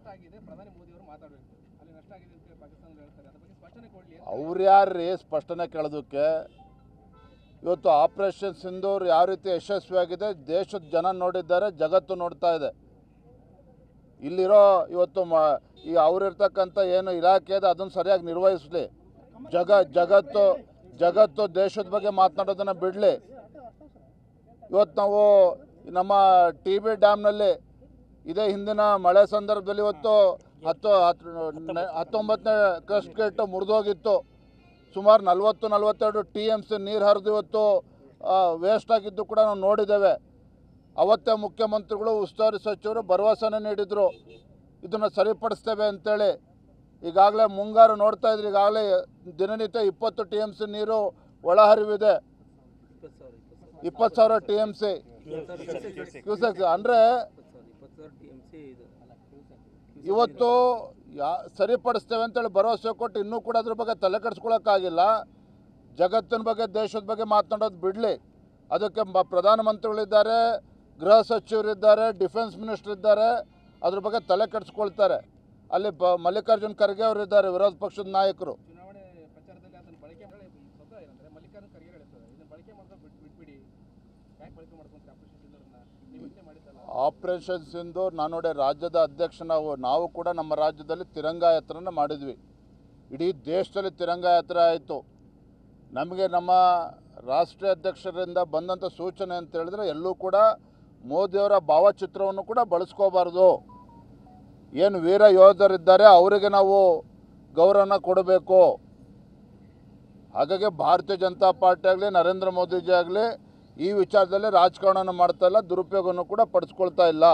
ನಷ್ಟ ಆಗಿದೆ, ಪ್ರಧಾನಿ ಮೋದಿ ಅವರು ಮಾತಾಡಬೇಕು, ಅಲ್ಲಿ ನಷ್ಟ ಆಗಿದೆ ಅಂತ ಪಾಕಿಸ್ತಾನದಲ್ಲಿ ಹೇಳ್ತಾರೆ, ಅದ್ರ ಬಗ್ಗೆ ಸ್ಪಷ್ಟನೆ ಕೊಡಲಿ. ಅವ್ರು ಯಾರ್ರೀ ಸ್ಪಷ್ಟನೆ ಕೇಳೋದಕ್ಕೆ? ಇವತ್ತು ಆಪರೇಷನ್ ಸಿಂಧೂರ್ ಯಾವ ರೀತಿ ಯಶಸ್ವಿಯಾಗಿದೆ ದೇಶದ ಜನ ನೋಡಿದ್ದಾರೆ, ಜಗತ್ತು ನೋಡ್ತಾ ಇದೆ. ಇಲ್ಲಿರೋ ಇವತ್ತು ಈ ಅವರಿರ್ತಕ್ಕಂಥ ಏನು ಇಲಾಖೆ ಇದೆ ಅದನ್ನು ಸರಿಯಾಗಿ ನಿರ್ವಹಿಸಲಿ. ಜಗತ್ತು ದೇಶದ ಬಗ್ಗೆ ಮಾತನಾಡೋದನ್ನು ಬಿಡಲಿ. ಇವತ್ತು ನಾವು ನಮ್ಮ TB ಡ್ಯಾಮ್ನಲ್ಲಿ ಇದೇ ಹಿಂದಿನ ಮಳೆ ಸಂದರ್ಭದಲ್ಲಿ ಇವತ್ತು 19ನೇ ಕ್ರಸ್ಟ್ ಗೇಟ್ ಮುರಿದೋಗಿತ್ತು. ಸುಮಾರು 40-42 TMC ನೀರು ಹರಿದು ಇವತ್ತು ವೇಸ್ಟ್ ಆಗಿದ್ದು ಕೂಡ ನಾವು ನೋಡಿದ್ದೇವೆ. ಅವತ್ತೇ ಮುಖ್ಯಮಂತ್ರಿಗಳು ಉಸ್ತುವಾರಿ ಸಚಿವರು ಭರವಸೆನ ನೀಡಿದರು, ಇದನ್ನು ಸರಿಪಡಿಸ್ತೇವೆ ಅಂತೇಳಿ. ಈಗಾಗಲೇ ಮುಂಗಾರು ನೋಡ್ತಾ ಇದ್ರಿ, ಈಗಾಗಲೇ ದಿನನಿತ್ಯ 20 TMC ನೀರು ಒಳಹರಿವಿದೆ. 20,000 TMC ಕ್ಯೂಸೆಕ್ಸ್ ಅಂದರೆ ಇವತ್ತು ಸರಿಪಡಿಸ್ತೇವೆ ಅಂತೇಳಿ ಭರವಸೆ ಕೊಟ್ಟು ಇನ್ನೂ ಕೂಡ ಅದ್ರ ಬಗ್ಗೆ ತಲೆ ಕೆಡಿಸ್ಕೊಳ್ಳೋಕ್ಕಾಗಿಲ್ಲ. ಜಗತ್ತಿನ ಬಗ್ಗೆ ದೇಶದ ಬಗ್ಗೆ ಮಾತನಾಡೋದು ಬಿಡಲಿ. ಅದಕ್ಕೆ ಪ್ರಧಾನಮಂತ್ರಿಗಳಿದ್ದಾರೆ, ಗೃಹ ಸಚಿವರಿದ್ದಾರೆ, ಡಿಫೆನ್ಸ್ ಮಿನಿಸ್ಟರ್ ಇದ್ದಾರೆ, ಅದ್ರ ಬಗ್ಗೆ ತಲೆ ಕೆಡಿಸ್ಕೊಳ್ತಾರೆ. ಅಲ್ಲಿ ಮಲ್ಲಿಕಾರ್ಜುನ್ ಖರ್ಗೆ ಅವರಿದ್ದಾರೆ, ವಿರೋಧ ಪಕ್ಷದ ನಾಯಕರು. ಚುನಾವಣೆ ಪ್ರಚಾರದಲ್ಲಿ ಅದನ್ನು ಬಳಕೆ ಮಾಡಿ ಮಲ್ಲಿಕಾರ್ಜುನ್ ಖರ್ಗೆ ಹೇಳ್ತಾರೆ, ಇದನ್ನು ಬಳಕೆ ಮಾಡೋದು ಬಿಟ್ಬಿಡಿ, ಯಾಕೆ ಬಳಕೆ ಮಾಡ್ಕೊಂಡು ಆಪರೇಷನ್ ಸಿಂಧೂರ್ ನಾನು ನೋಡಿ ರಾಜ್ಯದ ಅಧ್ಯಕ್ಷ ನಾವು ಕೂಡ ನಮ್ಮ ರಾಜ್ಯದಲ್ಲಿ ತಿರಂಗ ಯಾತ್ರೆನ ಮಾಡಿದ್ವಿ. ಇಡೀ ದೇಶದಲ್ಲಿ ತಿರಂಗ ಯಾತ್ರೆ ಆಯಿತು. ನಮಗೆ ನಮ್ಮ ರಾಷ್ಟ್ರೀಯ ಅಧ್ಯಕ್ಷರಿಂದ ಬಂದಂಥ ಸೂಚನೆ ಅಂತ ಹೇಳಿದ್ರೆ ಎಲ್ಲೂ ಕೂಡ ಮೋದಿಯವರ ಭಾವಚಿತ್ರವನ್ನು ಕೂಡ ಬಳಸ್ಕೋಬಾರ್ದು. ಏನು ವೀರ ಯೋಧರಿದ್ದಾರೆ ಅವರಿಗೆ ನಾವು ಗೌರವನ ಕೊಡಬೇಕು. ಹಾಗಾಗಿ ಭಾರತೀಯ ಜನತಾ ಪಾರ್ಟಿ ಆಗಲಿ ನರೇಂದ್ರ ಮೋದಿಜಿ ಆಗಲಿ ಈ ವಿಚಾರದಲ್ಲಿ ರಾಜಕಾರಣ ಮಾಡ್ತಾ ಇಲ್ಲ, ದುರುಪಯೋಗವನ್ನು ಕೂಡ ಪಡಿಸ್ಕೊಳ್ತಾ ಇಲ್ಲ.